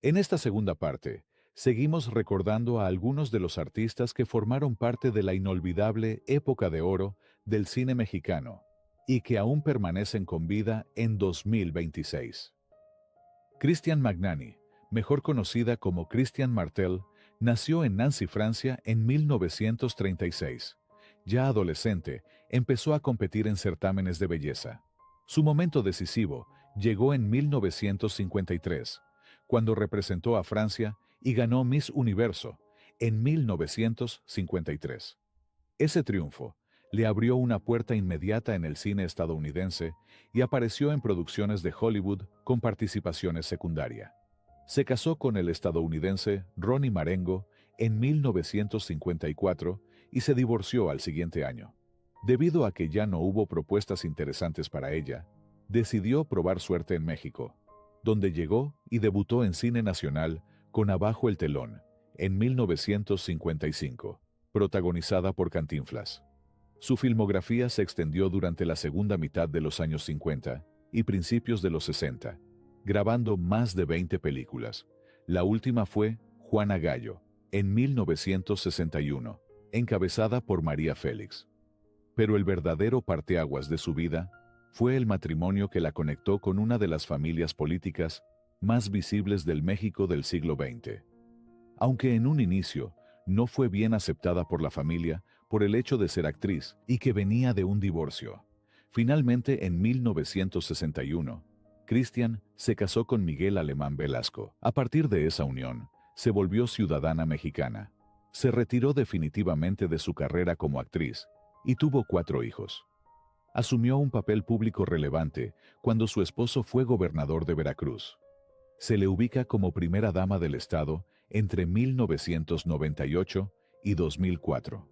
En esta segunda parte, seguimos recordando a algunos de los artistas que formaron parte de la inolvidable época de oro del cine mexicano y que aún permanecen con vida en 2026. Christian Magnani, mejor conocida como Christian Martel, nació en Nancy, Francia, en 1936. Ya adolescente, empezó a competir en certámenes de belleza. Su momento decisivo llegó en 1953, cuando representó a Francia y ganó Miss Universo en 1953. Ese triunfo le abrió una puerta inmediata en el cine estadounidense y apareció en producciones de Hollywood con participaciones secundaria. Se casó con el estadounidense Ronnie Marengo en 1954 y se divorció al siguiente año. Debido a que ya no hubo propuestas interesantes para ella, decidió probar suerte en México, donde llegó y debutó en cine nacional con Abajo el telón, en 1955, protagonizada por Cantinflas. Su filmografía se extendió durante la segunda mitad de los años 50 y principios de los 60, grabando más de 20 películas. La última fue Juana Gallo, en 1961, encabezada por María Félix. Pero el verdadero parteaguas de su vida fue el matrimonio que la conectó con una de las familias políticas más visibles del México del siglo XX. Aunque en un inicio no fue bien aceptada por la familia por el hecho de ser actriz y que venía de un divorcio. Finalmente, en 1961, Christian se casó con Miguel Alemán Velasco. A partir de esa unión, se volvió ciudadana mexicana. Se retiró definitivamente de su carrera como actriz y tuvo 4 hijos. Asumió un papel público relevante cuando su esposo fue gobernador de Veracruz. Se le ubica como primera dama del Estado entre 1998 y 2004.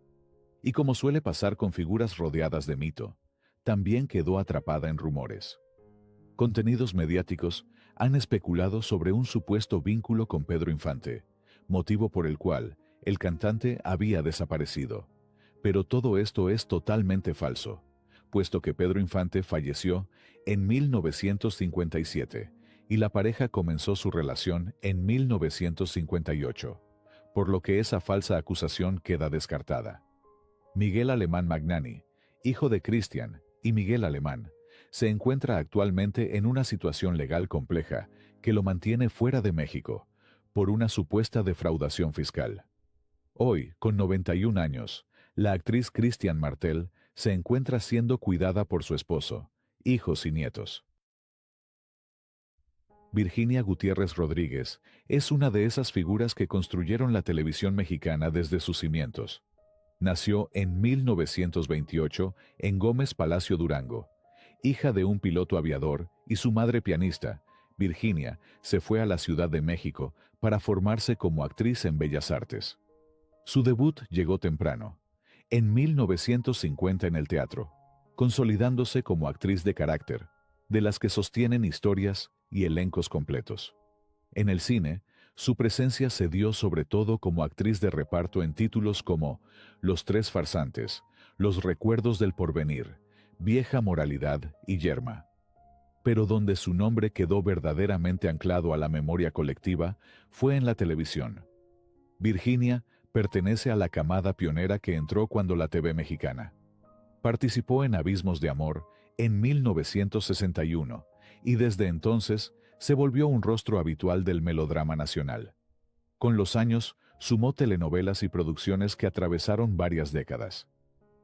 Y como suele pasar con figuras rodeadas de mito, también quedó atrapada en rumores. Contenidos mediáticos han especulado sobre un supuesto vínculo con Pedro Infante, motivo por el cual el cantante había desaparecido. Pero todo esto es totalmente falso, puesto que Pedro Infante falleció en 1957 y la pareja comenzó su relación en 1958, por lo que esa falsa acusación queda descartada. Miguel Alemán Magnani, hijo de Christian y Miguel Alemán, se encuentra actualmente en una situación legal compleja que lo mantiene fuera de México por una supuesta defraudación fiscal. Hoy, con 91 años, la actriz Christian Martel se encuentra siendo cuidada por su esposo, hijos y nietos. Virginia Gutiérrez Rodríguez es una de esas figuras que construyeron la televisión mexicana desde sus cimientos. Nació en 1928 en Gómez Palacio, Durango. Hija de un piloto aviador y su madre pianista, Virginia se fue a la Ciudad de México para formarse como actriz en Bellas Artes. Su debut llegó temprano, en 1950 en el teatro, consolidándose como actriz de carácter, de las que sostienen historias y elencos completos. En el cine, su presencia se dio sobre todo como actriz de reparto en títulos como Los Tres Farsantes, Los Recuerdos del Porvenir, Vieja Moralidad y Yerma. Pero donde su nombre quedó verdaderamente anclado a la memoria colectiva fue en la televisión. Virginia pertenece a la camada pionera que entró cuando la TV mexicana. Participó en Abismos de Amor en 1961 y desde entonces se volvió un rostro habitual del melodrama nacional. Con los años, sumó telenovelas y producciones que atravesaron varias décadas.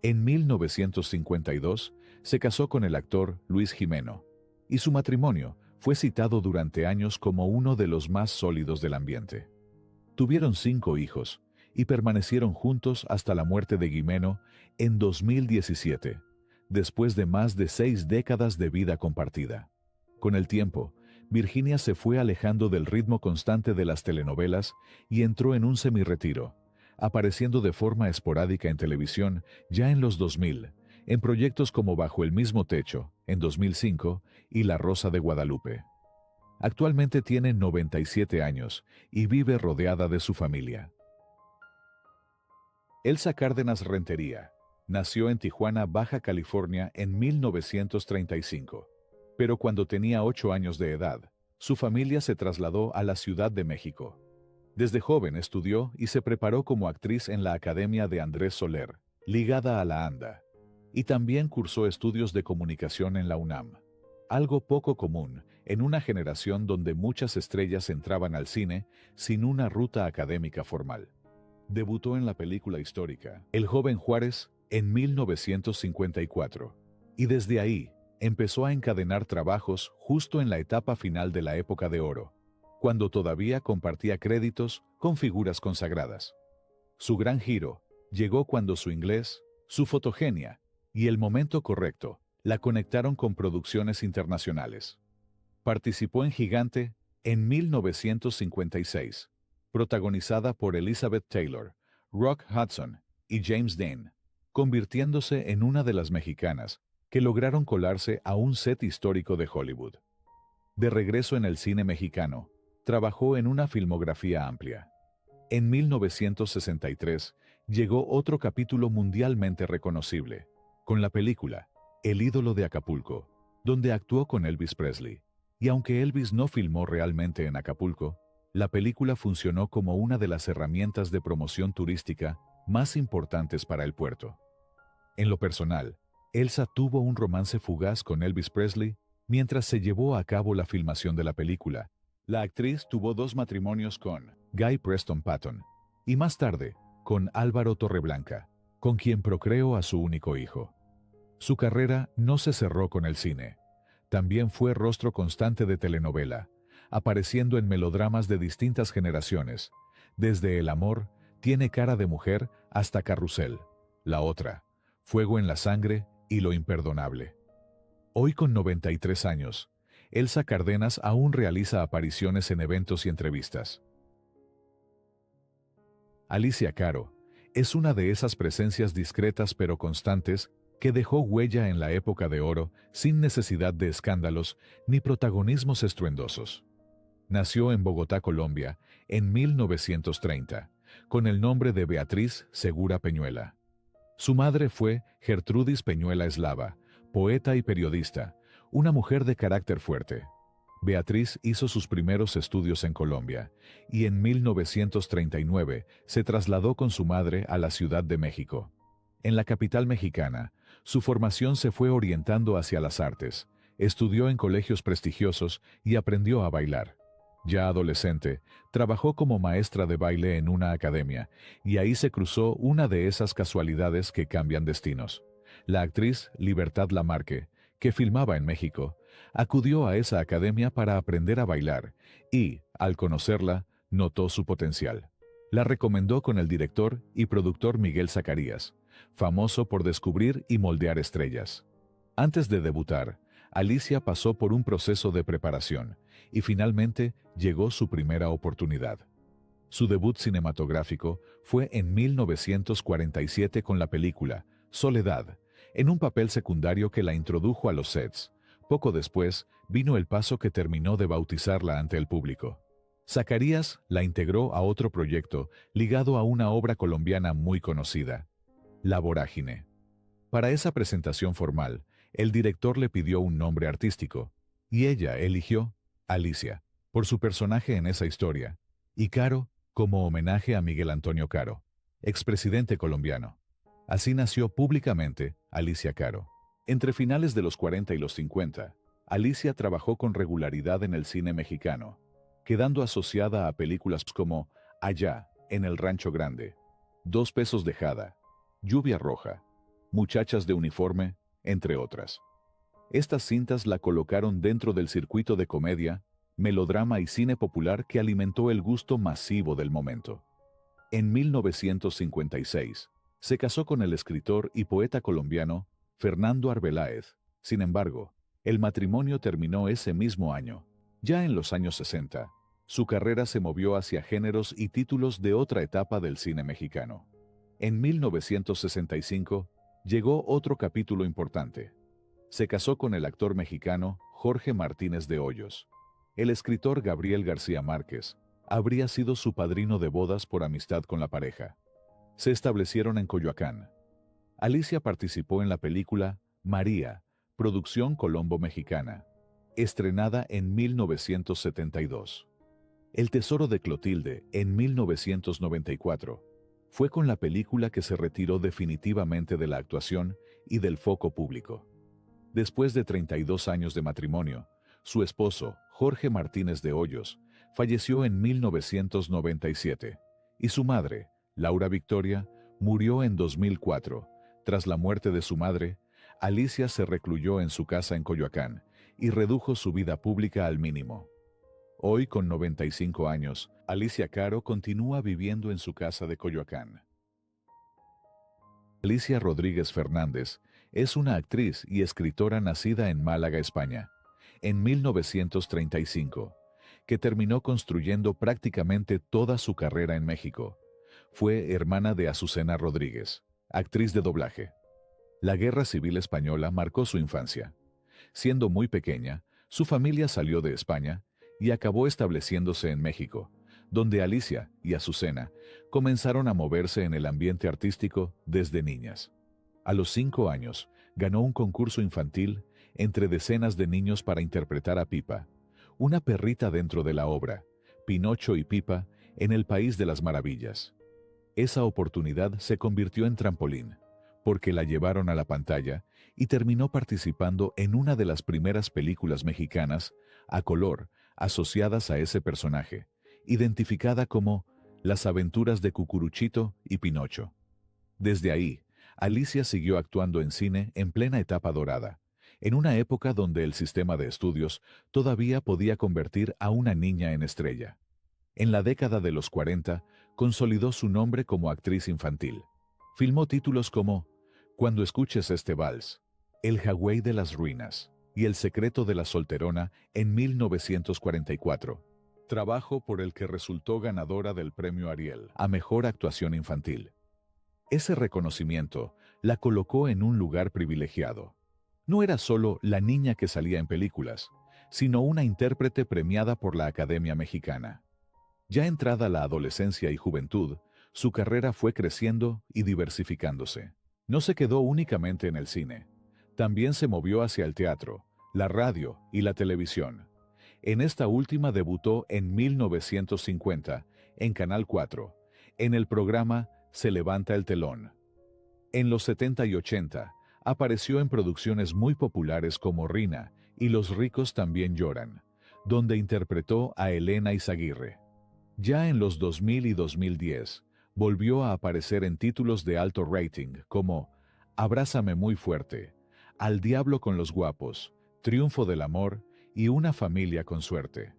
En 1952 se casó con el actor Luis Jimeno, y su matrimonio fue citado durante años como uno de los más sólidos del ambiente. Tuvieron 5 hijos y permanecieron juntos hasta la muerte de Jimeno en 2017, después de más de 6 décadas de vida compartida. Con el tiempo, Virginia se fue alejando del ritmo constante de las telenovelas y entró en un semirretiro, apareciendo de forma esporádica en televisión ya en los 2000, en proyectos como Bajo el mismo techo, en 2005, y La Rosa de Guadalupe. Actualmente tiene 97 años y vive rodeada de su familia. Elsa Cárdenas Rentería nació en Tijuana, Baja California, en 1935. Pero cuando tenía 8 años de edad, su familia se trasladó a la Ciudad de México. Desde joven estudió y se preparó como actriz en la Academia de Andrés Soler, ligada a la ANDA, y también cursó estudios de comunicación en la UNAM. Algo poco común en una generación donde muchas estrellas entraban al cine sin una ruta académica formal. Debutó en la película histórica El joven Juárez en 1954, y desde ahí empezó a encadenar trabajos justo en la etapa final de la época de oro, cuando todavía compartía créditos con figuras consagradas. Su gran giro llegó cuando su inglés, su fotogenia y el momento correcto la conectaron con producciones internacionales. Participó en Gigante en 1956, protagonizada por Elizabeth Taylor, Rock Hudson y James Dean, convirtiéndose en una de las mexicanas que lograron colarse a un set histórico de Hollywood. De regreso en el cine mexicano, trabajó en una filmografía amplia. En 1963 llegó otro capítulo mundialmente reconocible, con la película El ídolo de Acapulco, donde actuó con Elvis Presley. Y aunque Elvis no filmó realmente en Acapulco, la película funcionó como una de las herramientas de promoción turística más importantes para el puerto. En lo personal, Elsa tuvo un romance fugaz con Elvis Presley mientras se llevó a cabo la filmación de la película. La actriz tuvo 2 matrimonios con Guy Preston Patton y más tarde con Álvaro Torreblanca, con quien procreó a su único hijo. Su carrera no se cerró con el cine. También fue rostro constante de telenovela, apareciendo en melodramas de distintas generaciones, desde El amor tiene cara de mujer hasta Carrusel, La otra, Fuego en la sangre y Lo imperdonable. Hoy con 93 años, Elsa Cárdenas aún realiza apariciones en eventos y entrevistas. Alicia Caro es una de esas presencias discretas pero constantes que dejó huella en la época de oro sin necesidad de escándalos ni protagonismos estruendosos. Nació en Bogotá, Colombia, en 1930, con el nombre de Beatriz Segura Peñuela. Su madre fue Gertrudis Peñuela Eslava, poeta y periodista, una mujer de carácter fuerte. Beatriz hizo sus primeros estudios en Colombia y en 1939 se trasladó con su madre a la Ciudad de México. En la capital mexicana, su formación se fue orientando hacia las artes, estudió en colegios prestigiosos y aprendió a bailar. Ya adolescente, trabajó como maestra de baile en una academia, y ahí se cruzó una de esas casualidades que cambian destinos. La actriz Libertad Lamarque, que filmaba en México, acudió a esa academia para aprender a bailar y, al conocerla, notó su potencial. La recomendó con el director y productor Miguel Zacarías, famoso por descubrir y moldear estrellas. Antes de debutar, Alicia pasó por un proceso de preparación y finalmente llegó su primera oportunidad. Su debut cinematográfico fue en 1947 con la película Soledad, en un papel secundario que la introdujo a los sets. Poco después vino el paso que terminó de bautizarla ante el público. Zacarías la integró a otro proyecto ligado a una obra colombiana muy conocida, La Vorágine. Para esa presentación formal, el director le pidió un nombre artístico, y ella eligió Alicia, por su personaje en esa historia, y Caro como homenaje a Miguel Antonio Caro, expresidente colombiano. Así nació públicamente Alicia Caro. Entre finales de los 40 y los 50, Alicia trabajó con regularidad en el cine mexicano, quedando asociada a películas como Allá, en el Rancho Grande, 2 pesos de Jada, Lluvia Roja, Muchachas de Uniforme, entre otras. Estas cintas la colocaron dentro del circuito de comedia, melodrama y cine popular que alimentó el gusto masivo del momento. En 1956, se casó con el escritor y poeta colombiano Fernando Arbeláez. Sin embargo, el matrimonio terminó ese mismo año. Ya en los años 60, su carrera se movió hacia géneros y títulos de otra etapa del cine mexicano. En 1965, llegó otro capítulo importante. Se casó con el actor mexicano Jorge Martínez de Hoyos. El escritor Gabriel García Márquez habría sido su padrino de bodas por amistad con la pareja. Se establecieron en Coyoacán. Alicia participó en la película María, producción colombo-mexicana. estrenada en 1972. El tesoro de Clotilde, en 1994, fue con la película que se retiró definitivamente de la actuación y del foco público. Después de 32 años de matrimonio, su esposo, Jorge Martínez de Hoyos, falleció en 1997, y su madre, Laura Victoria, murió en 2004. Tras la muerte de su madre, Alicia se recluyó en su casa en Coyoacán y redujo su vida pública al mínimo. Hoy, con 95 años, Alicia Caro continúa viviendo en su casa de Coyoacán. Alicia Rodríguez Fernández es una actriz y escritora nacida en Málaga, España, en 1935, que terminó construyendo prácticamente toda su carrera en México. Fue hermana de Azucena Rodríguez, actriz de doblaje. La Guerra Civil Española marcó su infancia. Siendo muy pequeña, su familia salió de España y acabó estableciéndose en México, donde Alicia y Azucena comenzaron a moverse en el ambiente artístico desde niñas. A los 5 años, ganó un concurso infantil entre decenas de niños para interpretar a Pipa, una perrita dentro de la obra, Pinocho y Pipa en el País de las Maravillas. Esa oportunidad se convirtió en trampolín, porque la llevaron a la pantalla y terminó participando en una de las primeras películas mexicanas a color asociadas a ese personaje, identificada como Las aventuras de Cucuruchito y Pinocho. Desde ahí, Alicia siguió actuando en cine en plena etapa dorada, en una época donde el sistema de estudios todavía podía convertir a una niña en estrella. En la década de los 40, consolidó su nombre como actriz infantil. Filmó títulos como Cuando escuches este vals, El jagüey de las ruinas y El secreto de la solterona en 1944, trabajo por el que resultó ganadora del Premio Ariel a Mejor Actuación Infantil. Ese reconocimiento la colocó en un lugar privilegiado. No era solo la niña que salía en películas, sino una intérprete premiada por la Academia Mexicana. Ya entrada la adolescencia y juventud, su carrera fue creciendo y diversificándose. No se quedó únicamente en el cine. También se movió hacia el teatro, la radio y la televisión. En esta última debutó en 1950, en Canal 4, en el programa Se levanta el telón. En los 70 y 80, apareció en producciones muy populares como Rina y Los ricos también lloran, donde interpretó a Elena Izaguirre. Ya en los 2000 y 2010, volvió a aparecer en títulos de alto rating como Abrázame muy fuerte, Al diablo con los guapos, Triunfo del amor y Una familia con suerte.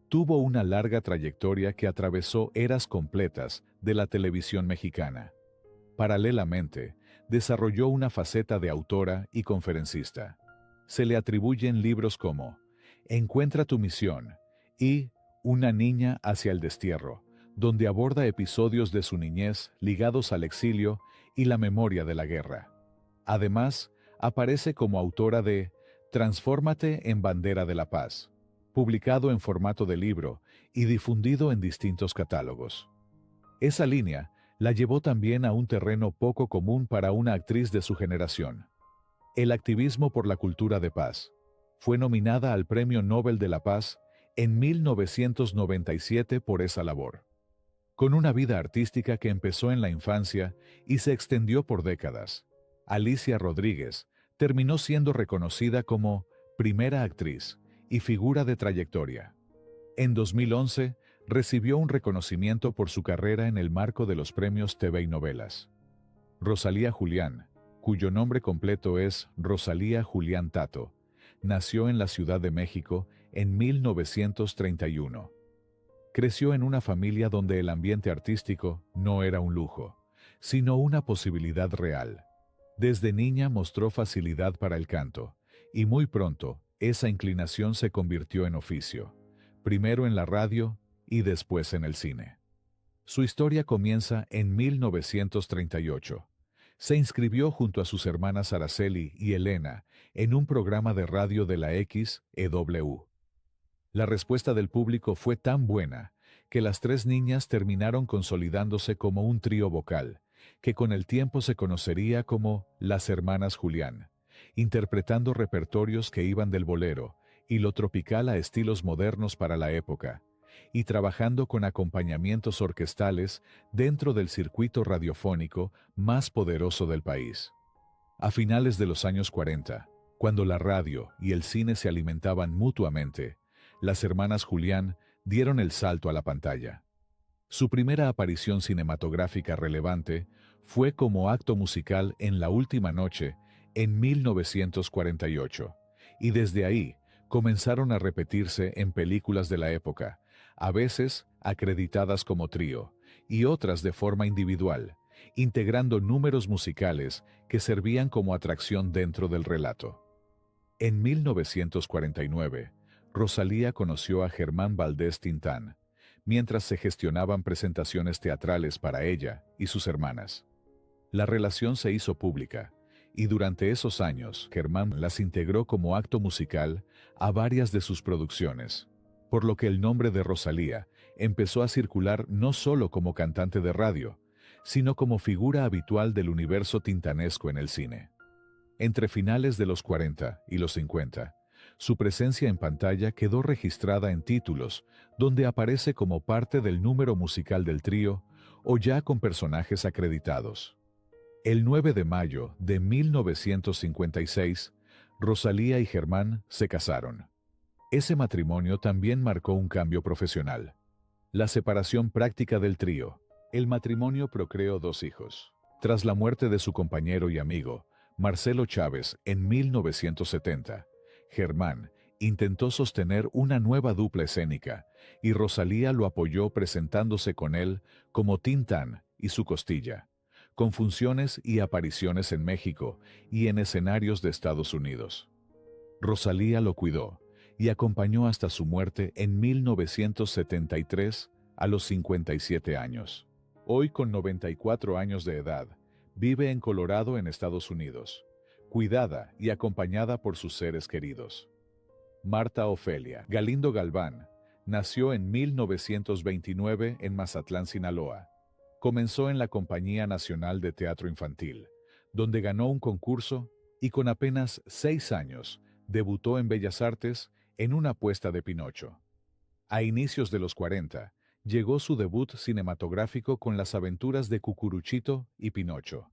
Tuvo una larga trayectoria que atravesó eras completas de la televisión mexicana. Paralelamente, desarrolló una faceta de autora y conferencista. Se le atribuyen libros como Encuentra tu misión y Una niña hacia el destierro, donde aborda episodios de su niñez ligados al exilio y la memoria de la guerra. Además, aparece como autora de Transfórmate en bandera de la paz, publicado en formato de libro y difundido en distintos catálogos. Esa línea la llevó también a un terreno poco común para una actriz de su generación: el activismo por la cultura de paz. Fue nominada al Premio Nobel de la Paz en 1997 por esa labor. Con una vida artística que empezó en la infancia y se extendió por décadas, Alicia Rodríguez terminó siendo reconocida como primera actriz y figura de trayectoria. En 2011, recibió un reconocimiento por su carrera en el marco de los premios TV y novelas. Rosalía Julián, cuyo nombre completo es Rosalía Julián Tato, nació en la Ciudad de México en 1931. Creció en una familia donde el ambiente artístico no era un lujo, sino una posibilidad real. Desde niña mostró facilidad para el canto, y muy pronto esa inclinación se convirtió en oficio, primero en la radio y después en el cine. Su historia comienza en 1938. Se inscribió junto a sus hermanas Araceli y Elena en un programa de radio de la XEW. La respuesta del público fue tan buena que las tres niñas terminaron consolidándose como un trío vocal, que con el tiempo se conocería como las Hermanas Julián, interpretando repertorios que iban del bolero y lo tropical a estilos modernos para la época, y trabajando con acompañamientos orquestales dentro del circuito radiofónico más poderoso del país. A finales de los años 40, cuando la radio y el cine se alimentaban mutuamente, las hermanas Julián dieron el salto a la pantalla. Su primera aparición cinematográfica relevante fue como acto musical en La Última Noche, en 1948, y desde ahí comenzaron a repetirse en películas de la época, a veces acreditadas como trío, y otras de forma individual, integrando números musicales que servían como atracción dentro del relato. En 1949, Rosalía conoció a Germán Valdés Tintán, mientras se gestionaban presentaciones teatrales para ella y sus hermanas. La relación se hizo pública, y durante esos años Germán las integró como acto musical a varias de sus producciones, por lo que el nombre de Rosalía empezó a circular no solo como cantante de radio, sino como figura habitual del universo tintanesco en el cine. Entre finales de los 40 y los 50, su presencia en pantalla quedó registrada en títulos donde aparece como parte del número musical del trío o ya con personajes acreditados. El 9 de mayo de 1956, Rosalía y Germán se casaron. Ese matrimonio también marcó un cambio profesional. La separación práctica del trío. El matrimonio procreó 2 hijos. Tras la muerte de su compañero y amigo, Marcelo Chávez, en 1970, Germán intentó sostener una nueva dupla escénica y Rosalía lo apoyó presentándose con él como Tintán y su costilla, con funciones y apariciones en México y en escenarios de Estados Unidos. Rosalía lo cuidó y acompañó hasta su muerte en 1973 a los 57 años. Hoy, con 94 años de edad, vive en Colorado, en Estados Unidos, cuidada y acompañada por sus seres queridos. Marta Ofelia Galindo Galván nació en 1929 en Mazatlán, Sinaloa. Comenzó en la Compañía Nacional de Teatro Infantil, donde ganó un concurso y con apenas 6 años debutó en Bellas Artes en una puesta de Pinocho. A inicios de los 40, llegó su debut cinematográfico con Las aventuras de Cucuruchito y Pinocho,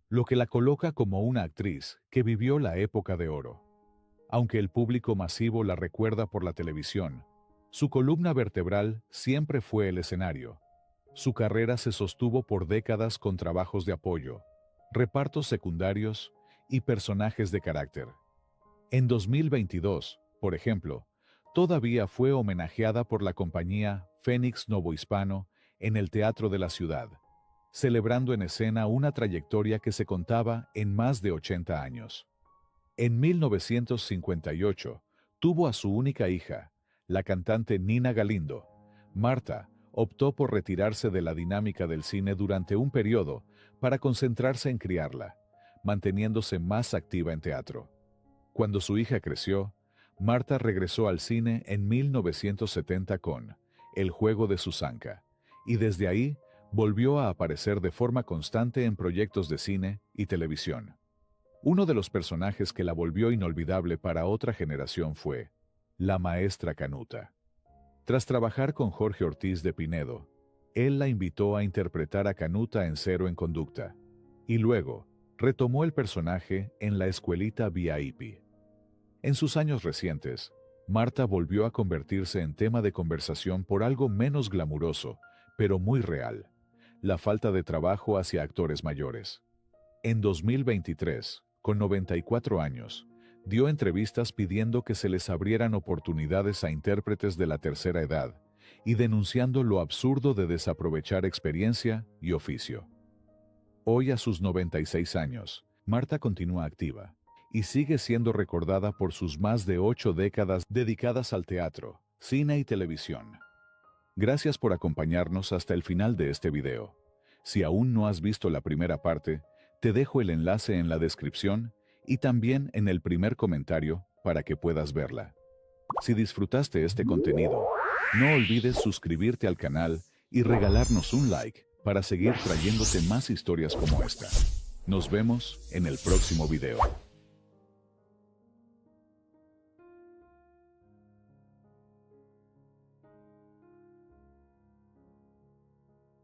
lo que la coloca como una actriz que vivió la época de oro. Aunque el público masivo la recuerda por la televisión, su columna vertebral siempre fue el escenario. Su carrera se sostuvo por décadas con trabajos de apoyo, repartos secundarios y personajes de carácter. En 2022, por ejemplo, todavía fue homenajeada por la compañía Fénix Novohispano en el Teatro de la Ciudad, celebrando en escena una trayectoria que se contaba en más de 80 años. En 1958, tuvo a su única hija, la cantante Nina Galindo. Marta optó por retirarse de la dinámica del cine durante un periodo para concentrarse en criarla, manteniéndose más activa en teatro. Cuando su hija creció, Marta regresó al cine en 1970 con El juego de Susanka, y desde ahí volvió a aparecer de forma constante en proyectos de cine y televisión. Uno de los personajes que la volvió inolvidable para otra generación fue la maestra Canuta. Tras trabajar con Jorge Ortiz de Pinedo, él la invitó a interpretar a Canuta en Cero en Conducta, y luego retomó el personaje en La Escuelita VIP. En sus años recientes, Marta volvió a convertirse en tema de conversación por algo menos glamuroso, pero muy real: la falta de trabajo hacia actores mayores. En 2023, con 94 años, dio entrevistas pidiendo que se les abrieran oportunidades a intérpretes de la tercera edad y denunciando lo absurdo de desaprovechar experiencia y oficio. Hoy, a sus 96 años, Marta continúa activa y sigue siendo recordada por sus más de 8 décadas dedicadas al teatro, cine y televisión. Gracias por acompañarnos hasta el final de este video. Si aún no has visto la primera parte, te dejo el enlace en la descripción y también en el primer comentario para que puedas verla. Si disfrutaste este contenido, no olvides suscribirte al canal y regalarnos un like para seguir trayéndote más historias como esta. Nos vemos en el próximo video.